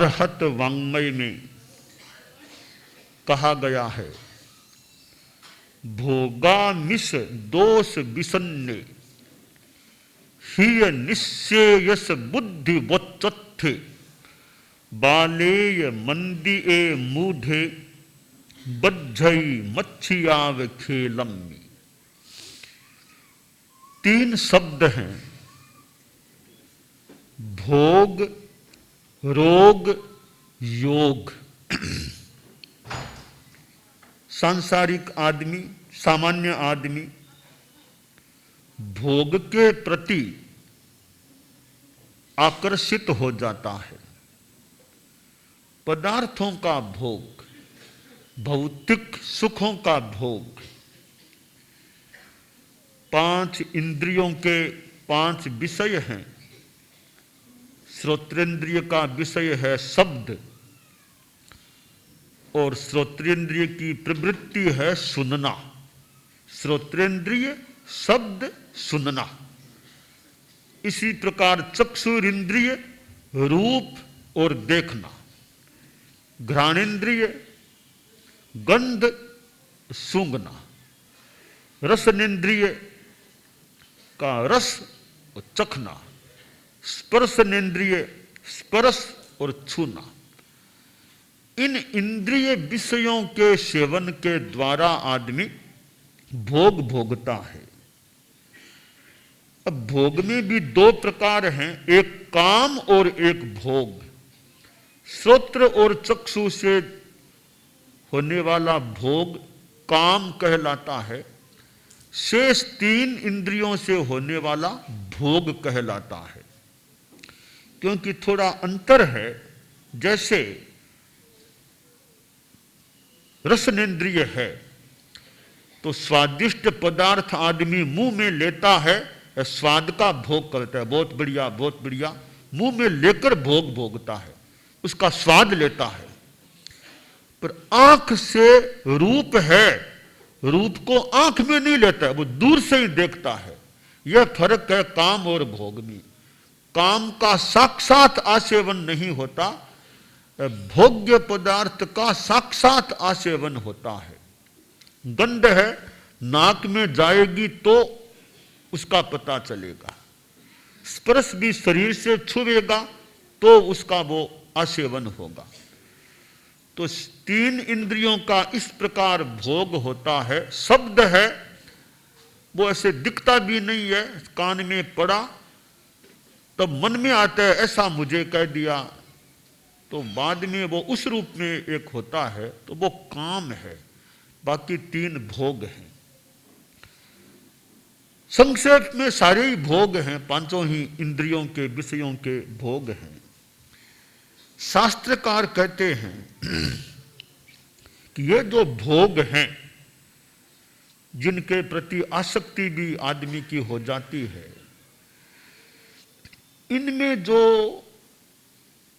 अरहत वाङ्मय में कहा गया है, भोगामिष दोष विसन्ने हिय निश्चेयस बुद्धि वोच्चत्थे बालेय मंदिए मूढ़े बज्झई मच्छियाव खेलम्मी। 3 शब्द हैं, भोग, रोग, योग। सांसारिक आदमी, सामान्य आदमी भोग के प्रति आकर्षित हो जाता है। पदार्थों का भोग, भौतिक सुखों का भोग। 5 इंद्रियों के 5 विषय हैं। श्रोत्रेंद्रिय का विषय है शब्द, और श्रोत्रेंद्रिय की प्रवृत्ति है सुनना। श्रोत्रेंद्रिय शब्द सुनना। इसी प्रकार चक्षुरिंद्रिय रूप और देखना। घ्राणेन्द्रिय गंध सूंघना। रसनेन्द्रिय का रस और चखना। स्पर्शनेन्द्रिय स्पर्श और छूना। इन इंद्रिय विषयों के सेवन के द्वारा आदमी भोग भोगता है। अब भोग में भी 2 प्रकार हैं, एक काम और एक भोग। श्रोत्र और चक्षु से होने वाला भोग काम कहलाता है। शेष 3 इंद्रियों से होने वाला भोग कहलाता है। क्योंकि थोड़ा अंतर है। जैसे रसनेन्द्रिय है तो स्वादिष्ट पदार्थ आदमी मुंह में लेता है, स्वाद का भोग करता है, बहुत बढ़िया बहुत बढ़िया, मुंह में लेकर भोग भोगता है, उसका स्वाद लेता है। पर आंख से रूप है, रूप को आंख में नहीं लेता है, वो दूर से ही देखता है। यह फर्क है काम और भोग में। काम का साक्षात आसेवन नहीं होता, भोग्य पदार्थ का साक्षात आसेवन होता है। गंध है, नाक में जाएगी तो उसका पता चलेगा। स्पर्श भी शरीर से छुएगा तो उसका वो आसेवन होगा। तो 3 इंद्रियों का इस प्रकार भोग होता है। शब्द है वो ऐसे दिखता भी नहीं है, कान में पड़ा तब मन में आता है ऐसा मुझे कह दिया, तो बाद में वो उस रूप में एक होता है, तो वो काम है। बाकी 3 भोग हैं। संक्षेप में सारे ही भोग हैं, 5 ही इंद्रियों के विषयों के भोग हैं। शास्त्रकार कहते हैं कि ये जो भोग हैं, जिनके प्रति आसक्ति भी आदमी की हो जाती है, इनमें जो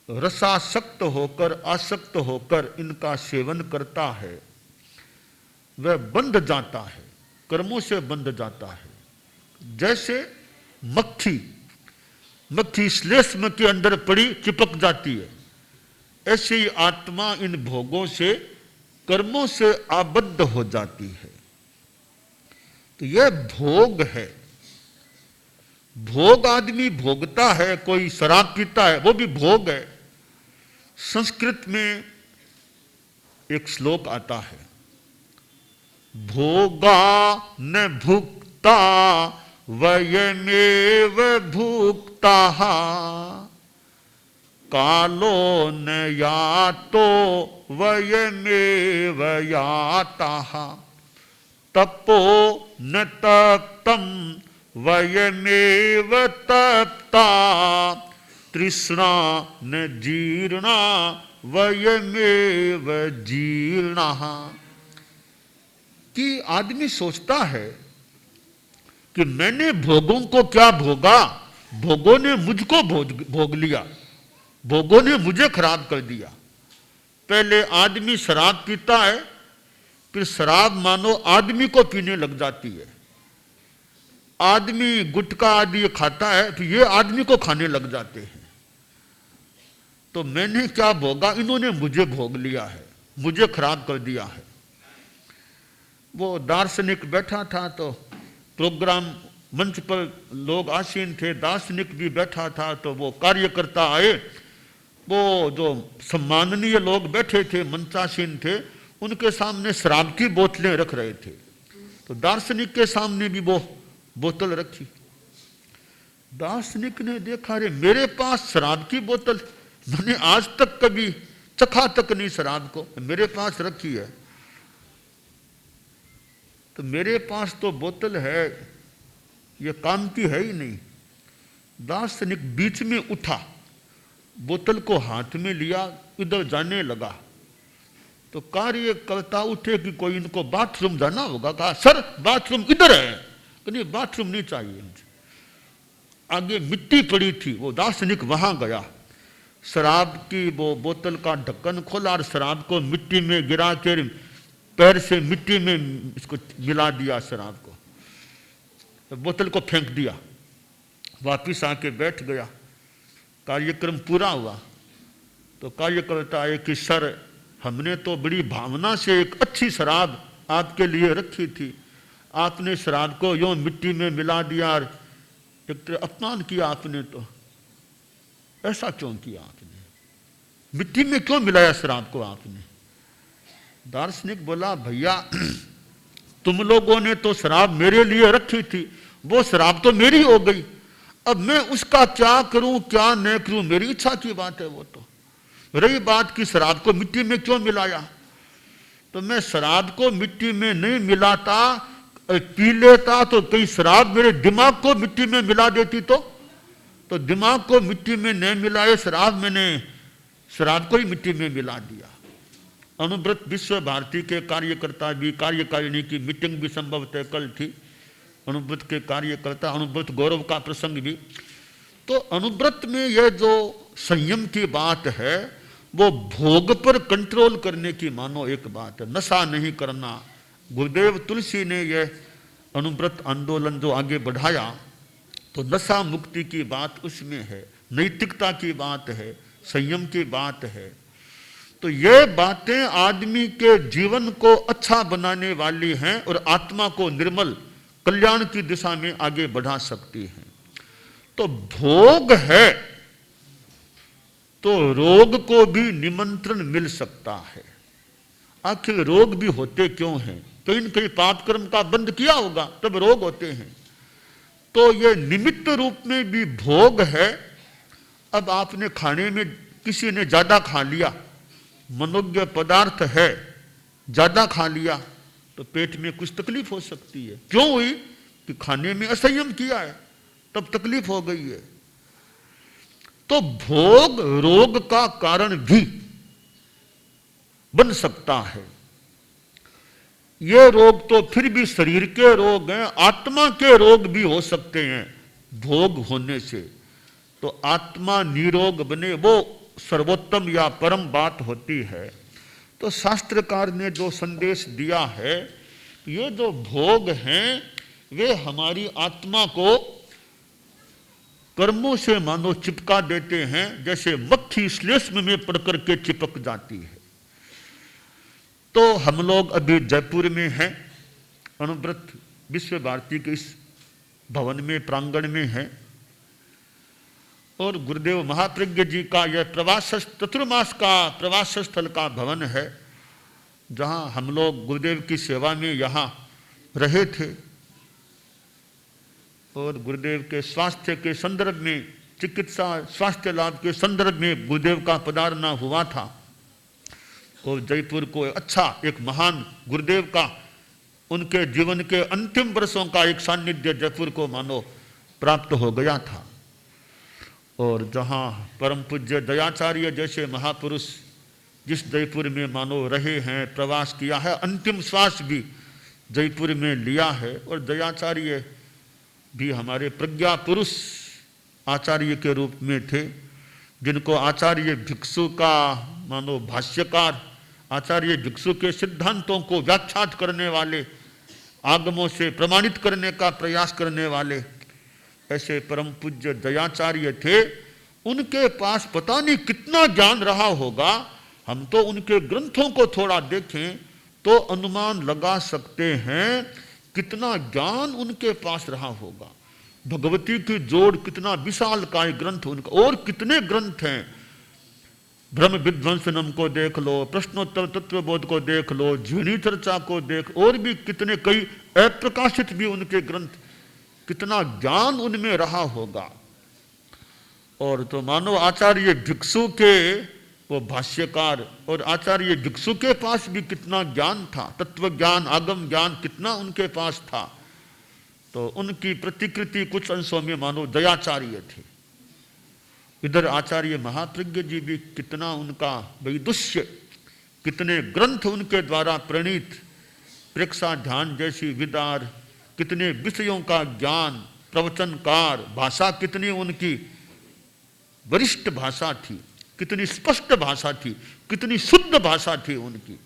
रसासक्त होकर, आसक्त होकर इनका सेवन करता है, वह बंध जाता है, कर्मों से बंध जाता है। जैसे मक्खी श्लेष्म के अंदर पड़ी चिपक जाती है, ऐसे ही आत्मा इन भोगों से, कर्मों से आबद्ध हो जाती है। तो यह भोग है। भोग आदमी भोगता है, कोई शराब पीता है वो भी भोग है। संस्कृत में एक श्लोक आता है, भोगा न भुक्ता वयमेव भुक्ता कालो न यातो वयमेव याता तपो न तप्तम वयमेव तप्ता तृष्णा न जीर्णा वयमेव जीर्णा। कि आदमी सोचता है कि मैंने भोगों को क्या भोगा, भोगों ने मुझको भोग लिया, भोगों ने मुझे खराब कर दिया। पहले आदमी शराब पीता है, फिर शराब मानो आदमी को पीने लग जाती है। आदमी गुटखा आदि खाता है, फिर ये आदमी को खाने लग जाते हैं। तो मैंने क्या भोगा, इन्होंने मुझे भोग लिया है, मुझे खराब कर दिया है। वो दार्शनिक बैठा था तो प्रोग्राम मंच पर लोग आसीन थे, दार्शनिक भी बैठा था, तो वो कार्यकर्ता आए, वो जो सम्माननीय लोग बैठे थे, मंचासीन थे, उनके सामने शराब की बोतलें रख रहे थे। तो दार्शनिक के सामने भी वो बोतल रखी। दार्शनिक ने देखा, रे मेरे पास शराब की बोतल, मैंने आज तक कभी चखा तक नहीं शराब को, मेरे पास रखी है, तो मेरे पास तो बोतल है, ये काम की है ही नहीं। दार्शनिक बीच में उठा, बोतल को हाथ में लिया, इधर जाने लगा। तो कार्यकर्ता उठे कि कोई इनको बाथरूम जाना होगा, कहा सर बाथरूम इधर है, नहीं बाथरूम नहीं चाहिए मुझे। आगे मिट्टी पड़ी थी, वो दार्शनिक वहां गया, शराब की वो बोतल का ढक्कन खोला और शराब को मिट्टी में गिरा के पैर से मिट्टी में इसको मिला दिया, शराब को, तो बोतल को फेंक दिया, वापिस आके बैठ गया। कार्यक्रम पूरा हुआ तो कार्यकर्ता आए कि सर हमने तो बड़ी भावना से एक अच्छी शराब आपके लिए रखी थी, आपने शराब को यूं मिट्टी में मिला दिया, एक तरह अपमान किया आपने, तो ऐसा क्यों किया आपने, मिट्टी में क्यों मिलाया शराब को आपने। दार्शनिक बोला, भैया तुम लोगों ने तो शराब मेरे लिए रखी थी, वो शराब तो मेरी हो गई, अब मैं उसका क्या करूं क्या न करूं, मेरी इच्छा की बात है। वो तो रही बात कि शराब को मिट्टी में क्यों मिलाया, तो मैं शराब को मिट्टी में नहीं मिलाता, पी लेता तो कहीं शराब मेरे दिमाग को मिट्टी में मिला देती, तो दिमाग को मिट्टी में नहीं मिलाए शराब, मैंने शराब को ही मिट्टी में मिला दिया। अनुव्रत विश्व भारती के कार्यकर्ता भी, कार्यकारिणी की मीटिंग भी संभवतः कल थी, अनुव्रत के कार्यकर्ता, अनुव्रत गौरव का प्रसंग भी। तो अनुव्रत में यह जो संयम की बात है, वो भोग पर कंट्रोल करने की मानो एक बात है, नशा नहीं करना। गुरुदेव तुलसी ने यह अनुव्रत आंदोलन जो आगे बढ़ाया, तो नशा मुक्ति की बात उसमें है, नैतिकता की बात है, संयम की बात है। तो ये बातें आदमी के जीवन को अच्छा बनाने वाली हैं और आत्मा को निर्मल कल्याण की दिशा में आगे बढ़ा सकती हैं। तो भोग है तो रोग को भी निमंत्रण मिल सकता है। आखिर रोग भी होते क्यों हैं, कहीं न कहीं पाप कर्म का बंद किया होगा तब रोग होते हैं। तो ये निमित्त रूप में भी भोग है। अब आपने खाने में किसी ने ज्यादा खा लिया, मनोज्ञ पदार्थ है, ज्यादा खा लिया, तो पेट में कुछ तकलीफ हो सकती है। क्यों हुई कि खाने में असंयम किया है, तब तकलीफ हो गई है। तो भोग रोग का कारण भी बन सकता है। ये रोग तो फिर भी शरीर के रोग हैं, आत्मा के रोग भी हो सकते हैं भोग होने से। तो आत्मा निरोग बने, वो सर्वोत्तम या परम बात होती है। तो शास्त्रकार ने जो संदेश दिया है, ये जो भोग हैं वे हमारी आत्मा को कर्मों से मानो चिपका देते हैं, जैसे मक्खी श्लेष्म में पड़ करके चिपक जाती है। तो हम लोग अभी जयपुर में हैं, अनुव्रत विश्व भारती के इस भवन में, प्रांगण में हैं, और गुरुदेव महाप्रज्ञ जी का यह प्रवास चतुर्मास का प्रवास स्थल का भवन है, जहां हम लोग गुरुदेव की सेवा में यहाँ रहे थे। और गुरुदेव के स्वास्थ्य के संदर्भ में, चिकित्सा स्वास्थ्य लाभ के संदर्भ में गुरुदेव का पधारना हुआ था। और जयपुर को अच्छा एक महान गुरुदेव का, उनके जीवन के अंतिम वर्षों का एक सानिध्य जयपुर को मानो प्राप्त हो गया था। और जहाँ परम पूज्य दयाचार्य जैसे महापुरुष जिस जयपुर में मानो रहे हैं, प्रवास किया है, अंतिम श्वास भी जयपुर में लिया है। और दयाचार्य भी हमारे प्रज्ञा पुरुष आचार्य के रूप में थे, जिनको आचार्य भिक्षु का मानो भाष्यकार, आचार्य भिक्षु के सिद्धांतों को व्याख्यात करने वाले, आगमों से प्रमाणित करने का प्रयास करने वाले ऐसे परम पूज्य दयाचार्य थे। उनके पास पता नहीं कितना ज्ञान रहा होगा। हम तो उनके ग्रंथों को थोड़ा देखें तो अनुमान लगा सकते हैं कितना ज्ञान उनके पास रहा होगा। भगवती की जोड़ कितना विशालकाय ग्रंथ उनका, और कितने ग्रंथ हैं। ब्रह्म विध्वंसनम को देख लो, प्रश्नोत्तर तत्वबोध को देख लो, जीवनी चर्चा को देख, और भी कितने कई अप्रकाशित भी उनके ग्रंथ, कितना ज्ञान उनमें रहा होगा। और तो मानो आचार्य भिक्षु के वो भाष्यकार और आचार्य भिक्षु के पास भी कितना ज्ञान था, तत्व ज्ञान, आगम ज्ञान कितना उनके पास था। तो उनकी प्रतिकृति कुछ अंशों में मानो दयाचार्य थे। इधर आचार्य महाप्रज्ञ जी भी कितना उनका वैदुष्य, कितने ग्रंथ उनके द्वारा प्रणीत, प्रेक्षा ध्यान जैसी विदार, कितने विषयों का ज्ञान, प्रवचनकार, भाषा कितनी उनकी वरिष्ठ भाषा थी, कितनी स्पष्ट भाषा थी, कितनी शुद्ध भाषा थी उनकी।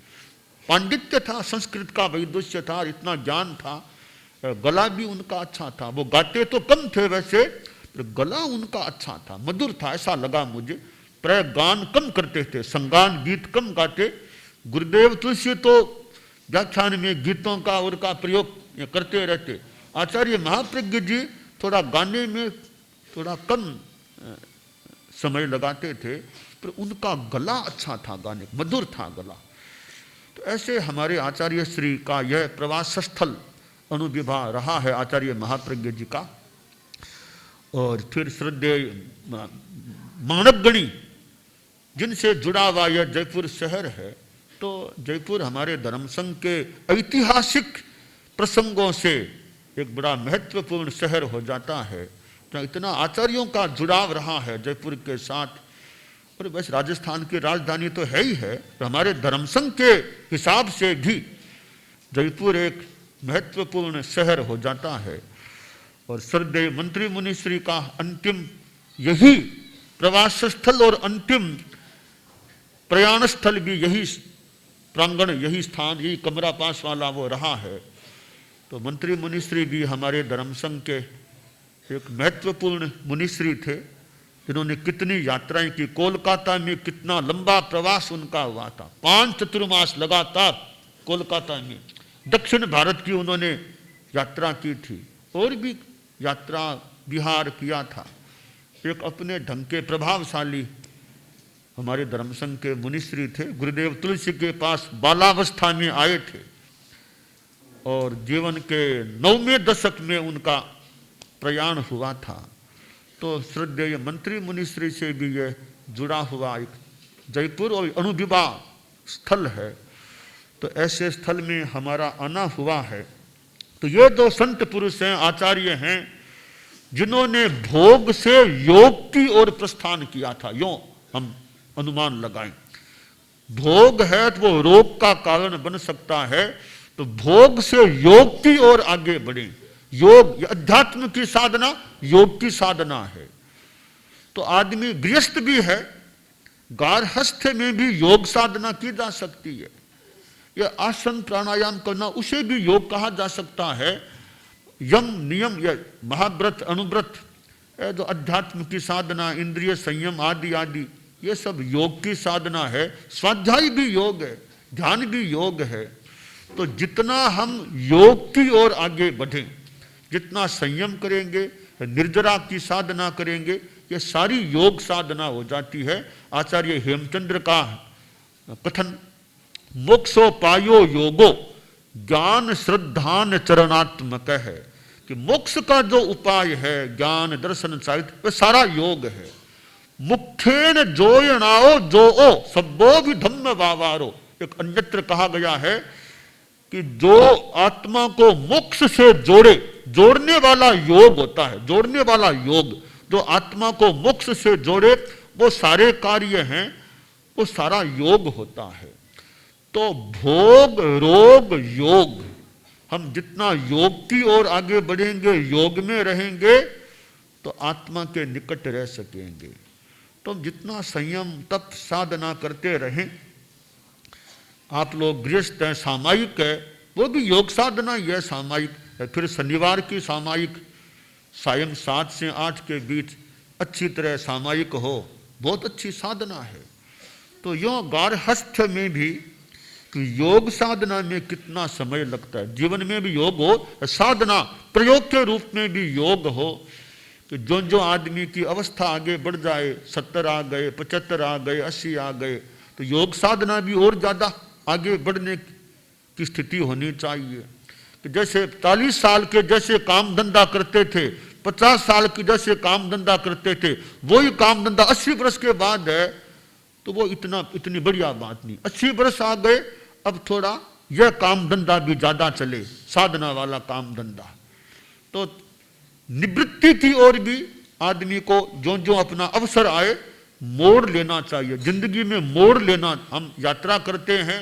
पांडित्य था, संस्कृत का वैदुष्य था, इतना ज्ञान था। गला भी उनका अच्छा था। वो गाते तो कम थे वैसे, पर गला उनका अच्छा था, मधुर था, ऐसा लगा मुझे। प्राय गान कम करते थे, संगान गीत कम गाते। गुरुदेव तुलसी तो व्याख्यान में गीतों का और का प्रयोग करते रहते। आचार्य महाप्रज्ञ जी थोड़ा गाने में थोड़ा कम समय लगाते थे, पर उनका गला अच्छा था, गाने मधुर था गला। तो ऐसे हमारे आचार्य श्री का यह प्रवास स्थल अनुविभा रहा है आचार्य महाप्रज्ञ जी का। और फिर श्रद्धेय मानवगणी जिनसे जुड़ा हुआ यह जयपुर शहर है, तो जयपुर हमारे धर्म संघ के ऐतिहासिक प्रसंगों से एक बड़ा महत्वपूर्ण शहर हो जाता है। तो इतना आचार्यों का जुड़ाव रहा है जयपुर के साथ। और बस राजस्थान की राजधानी तो है ही है, तो हमारे धर्म संघ के हिसाब से भी जयपुर एक महत्वपूर्ण शहर हो जाता है। और श्रद्धेय मंत्री मुनिश्री का अंतिम यही प्रवास स्थल और अंतिम प्रयाण स्थल भी यही प्रांगण, यही स्थान, यही कमरा पास वाला वो रहा है। तो मंत्री मुनिश्री भी हमारे धर्म संघ के एक महत्वपूर्ण मुनिश्री थे, जिन्होंने कितनी यात्राएं की। कोलकाता में कितना लंबा प्रवास उनका हुआ था, 5 चतुर्मास लगातार कोलकाता में। दक्षिण भारत की उन्होंने यात्रा की थी, और भी यात्रा बिहार किया था। एक अपने ढंग के प्रभावशाली हमारे धर्म संघ के मुनिश्री थे। गुरुदेव तुलसी के पास बालावस्था में आए थे, और जीवन के 9वें दशक में उनका प्रयाण हुआ था। तो श्रद्धेय मंत्री मुनिश्री से भी यह जुड़ा हुआ एक जयपुर और अनुभवा स्थल है। तो ऐसे स्थल में हमारा आना हुआ है। तो ये दो संत पुरुष हैं, आचार्य हैं, जिन्होंने भोग से योग की ओर प्रस्थान किया था। यों हम अनुमान लगाएं, भोग है तो वो रोग का कारण बन सकता है, तो भोग से योग की ओर आगे बढ़े। योग अध्यात्म की साधना, योग की साधना है। तो आदमी गृहस्थ भी है, गारहस्थ में भी योग साधना की जा सकती है। यह आसन प्राणायाम करना, उसे भी योग कहा जा सकता है। यम नियम, यह महाव्रत अनुव्रत, जो अध्यात्म की साधना, इंद्रिय संयम आदि आदि, ये सब योग की साधना है। स्वाध्याय भी योग है, ध्यान भी योग है। तो जितना हम योग की ओर आगे बढ़ें, जितना संयम करेंगे, निर्जरा की साधना करेंगे, ये सारी योग साधना हो जाती है। आचार्य हेमचंद्र का कथन, मोक्षोपायो योगो ज्ञान श्रद्धान चरणात्मक है, कि मोक्ष का जो उपाय है, ज्ञान दर्शन साहित्य, वह सारा योग है। मुख्येन जोयणाओ जो ओ सब्बो भी धम्म वावारो, एक अन्यत्र कहा गया है कि जो आत्मा को मोक्ष से जोड़े, जोड़ने वाला योग होता है। जोड़ने वाला योग जो आत्मा को मोक्ष से जोड़े, वो सारे कार्य हैं, वो सारा योग होता है। तो भोग रोग योग, हम जितना योग की ओर आगे बढ़ेंगे, योग में रहेंगे, तो आत्मा के निकट रह सकेंगे। तो जितना संयम तप साधना करते रहें। आप लोग गृहस्थ हैं, सामायिक है, वो भी योग साधना ही है, सामायिक है। फिर शनिवार की सामायिक सायं 7 से 8 के बीच अच्छी तरह सामायिक हो, बहुत अच्छी साधना है। तो यूँ गारहस्थ में भी कि योग साधना में कितना समय लगता है, जीवन में भी योग हो, साधना प्रयोग के रूप में भी योग हो, कि जो आदमी की अवस्था आगे बढ़ जाए, 70 आ गए, 75 आ गए, 80 आ गए, तो योग साधना भी और ज़्यादा आगे बढ़ने की स्थिति होनी चाहिए। कि जैसे 40 साल के जैसे काम धंधा करते थे, 50 साल की जैसे काम धंधा करते थे, वही काम धंधा 80 वर्ष के बाद है, तो वो इतनी बढ़िया बात नहीं। 80 वर्ष आ गए, अब थोड़ा यह काम धंधा भी ज़्यादा चले, साधना वाला काम धंधा। तो निवृत्ति की ओर भी आदमी को जो जो अपना अवसर आए मोड़ लेना चाहिए। जिंदगी में मोड़ लेना, हम यात्रा करते हैं,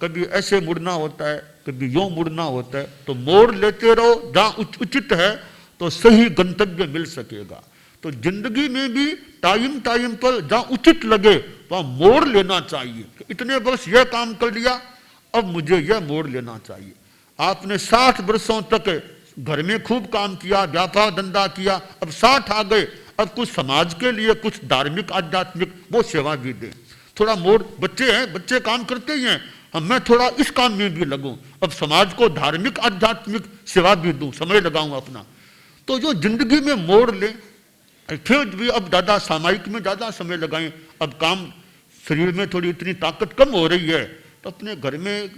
कभी ऐसे मुड़ना होता है, कभी यूं मुड़ना होता है, तो मोड़ लेते रहो, जहाँ उचित है तो सही गंतव्य मिल सकेगा। तो जिंदगी में भी टाइम टाइम पर जहाँ उचित लगे वहाँ मोड़ लेना चाहिए। इतने वर्ष यह काम कर लिया, अब मुझे यह मोड़ लेना चाहिए। आपने 60 वर्षों तक घर में खूब काम किया, व्यापार धंधा किया, अब 60 आ गए, अब कुछ समाज के लिए, कुछ धार्मिक आध्यात्मिक वो सेवा भी दे। थोड़ा मोड़, बच्चे हैं, बच्चे काम करते ही हैं, अब मैं थोड़ा इस काम में भी लगूं, अब समाज को धार्मिक आध्यात्मिक सेवा भी दूं, समय लगाऊं अपना। तो जो जिंदगी में मोड़ ले, फिर भी अब ज़्यादा सामायिक में ज़्यादा समय लगाएं, अब काम शरीर में थोड़ी इतनी ताकत कम हो रही है, तो अपने घर में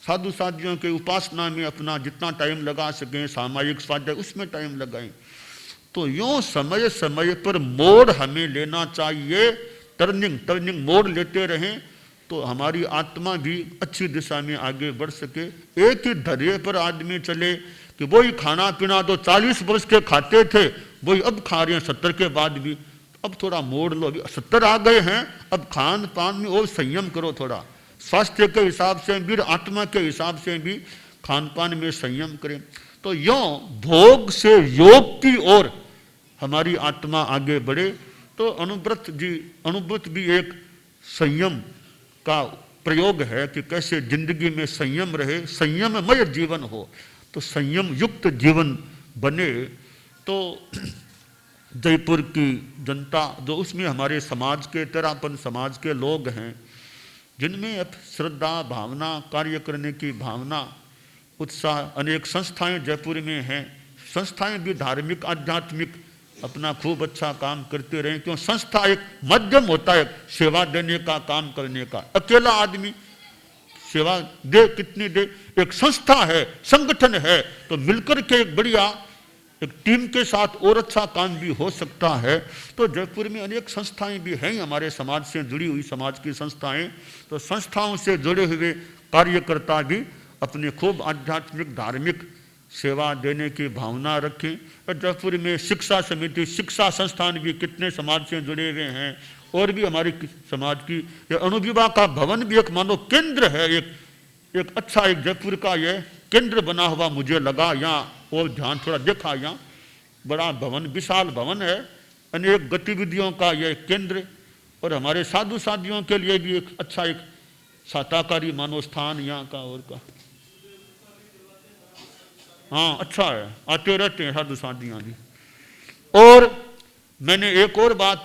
साधु साधियों के उपासना में अपना जितना टाइम लगा सकें, सामायिक स्वाध्याय उसमें टाइम लगाएं। तो यूँ समय समय पर मोड़ हमें लेना चाहिए, टर्निंग मोड़ लेते रहें, तो हमारी आत्मा भी अच्छी दिशा में आगे बढ़ सके। एक ही धैर्य पर आदमी चले कि वही खाना पीना तो 40 वर्ष के खाते थे, वही अब खा रहे हैं 70 के बाद भी, अब थोड़ा मोड़ लो, 70 आ गए हैं, अब खान पान में और संयम करो, थोड़ा स्वास्थ्य के हिसाब से भी, आत्मा के हिसाब से भी खान पान में संयम करें। तो यों भोग से योग की ओर हमारी आत्मा आगे बढ़े। तो अनुव्रत भी एक संयम का प्रयोग है कि कैसे जिंदगी में संयम रहे, संयममय जीवन हो, तो संयम युक्त जीवन बने। तो जयपुर की जनता जो, उसमें हमारे समाज के तेरापन समाज के लोग हैं, जिनमें अब श्रद्धा भावना, कार्य करने की भावना, उत्साह, अनेक संस्थाएं जयपुर में हैं, संस्थाएं भी धार्मिक आध्यात्मिक अपना खूब अच्छा काम करते रहें। क्यों, संस्था एक माध्यम होता है सेवा देने का, काम करने का। अकेला आदमी सेवा दे कितनी दे, एक संस्था है, संगठन है, तो मिलकर के एक बढ़िया एक टीम के साथ और अच्छा काम भी हो सकता है। तो जयपुर में अनेक संस्थाएं भी हैं हमारे समाज से जुड़ी हुई, समाज की संस्थाएं। तो संस्थाओं से जुड़े हुए कार्यकर्ता भी अपने खूब आध्यात्मिक धार्मिक सेवा देने की भावना रखें। और जयपुर में शिक्षा समिति, शिक्षा संस्थान भी कितने समाज से जुड़े हुए हैं, और भी हमारी समाज की अणुविभा का भवन भी एक मानो केंद्र है, एक अच्छा एक जयपुर का यह केंद्र बना हुआ मुझे लगा। यहाँ और ध्यान थोड़ा देखा, यहाँ बड़ा भवन, विशाल भवन है, अनेक गतिविधियों का यह केंद्र। और हमारे साधु साधियों के लिए भी एक अच्छा एक साताकारी मानो स्थान यहाँ का और का। हाँ अच्छा है, आते रहते हैं साधु साधियाँ भी। और मैंने एक और बात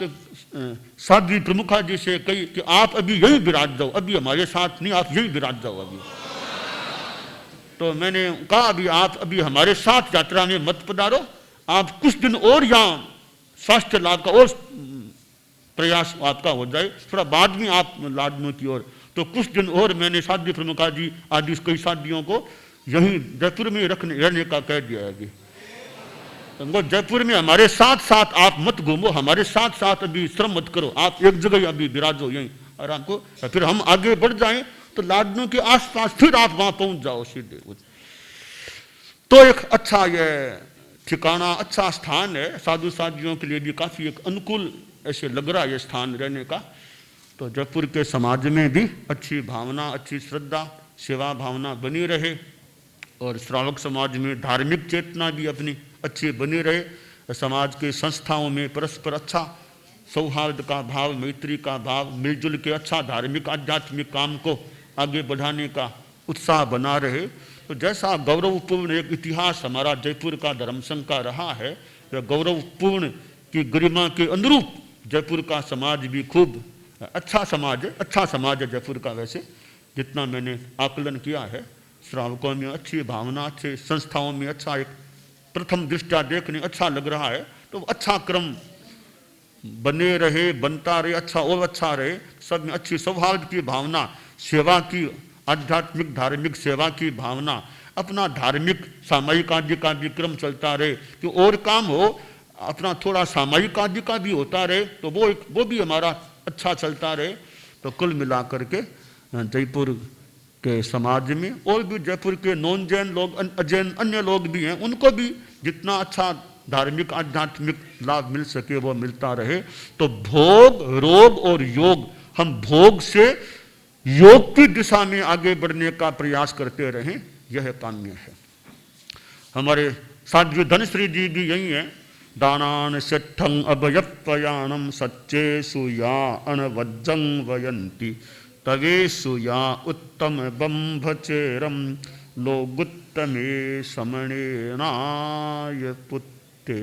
साध्वी प्रमुखा जी से कही कि आप अभी यही विराज जाओ, अभी हमारे साथ नहीं, आप यही विराज जाओ अभी। तो मैंने कहा अभी आप अभी हमारे साथ यात्रा में मत पधारो, आप कुछ दिन और यहाँ स्वास्थ्य लाभ का और प्रयास आपका हो जाए, थोड़ा बाद में आप लाडनों की ओर। तो कुछ दिन और मैंने साध्वी प्रमुखा जी आदि कई साधियों को यहीं जयपुर में रहने का कह दिया है। अभी तो जयपुर में हमारे साथ साथ आप मत घूमो, हमारे साथ साथ अभी श्रम मत करो, आप एक जगह अभी विराजो यहीं आराम को, फिर हम आगे बढ़ जाएं तो लाडनों के आसपास फिर आप वहां पहुंच जाओ सीधे। तो एक अच्छा यह ठिकाना, अच्छा स्थान है, साधु साधियों के लिए भी काफी एक अनुकूल ऐसे लग रहा है ये स्थान रहने का। तो जयपुर के समाज में भी अच्छी भावना, अच्छी श्रद्धा, सेवा भावना बनी रहे, और श्रावक समाज में धार्मिक चेतना भी अपनी अच्छी बनी रहे। समाज के संस्थाओं में परस्पर अच्छा सौहार्द का भाव, मैत्री का भाव, मिलजुल के अच्छा धार्मिक आध्यात्मिक काम को आगे बढ़ाने का उत्साह बना रहे। तो जैसा गौरवपूर्ण एक इतिहास हमारा जयपुर का धर्म संघ का रहा है, वह गौरवपूर्ण की गरिमा के अनुरूप जयपुर का समाज भी खूब अच्छा समाज है, अच्छा समाज है जयपुर का। वैसे जितना मैंने आकलन किया है, श्रावकों में अच्छी भावना, अच्छे संस्थाओं में अच्छा, एक प्रथम दृष्टया देखने अच्छा लग रहा है। तो अच्छा क्रम बने रहे, बनता रहे, अच्छा और अच्छा रहे, सब में अच्छी सौहार्द की भावना, सेवा की, आध्यात्मिक धार्मिक सेवा की भावना, अपना धार्मिक सामायिक आदि का भी क्रम चलता रहे, कि और काम हो, अपना थोड़ा सामायिक आदि का भी होता रहे, तो वो भी हमारा अच्छा चलता रहे। तो कुल मिलाकर के जयपुर के समाज में और भी जयपुर के नॉन जैन लोग, अजैन अन्य लोग भी हैं, उनको भी जितना अच्छा धार्मिक आध्यात्मिक लाभ मिल सके वो मिलता रहे। तो भोग, रोग और योग, हम भोग से योग की दिशा में आगे बढ़ने का प्रयास करते रहें, यह काम्य है। हमारे साध्वी धनश्री जी भी यही है। दानान सिद्धं अभयत्वयानम सच्चेषु या अनवज्जं वयन्ति तवेषु या उत्तम बंभचेरम लोगुत्तमे समणेनाय पुत्ते।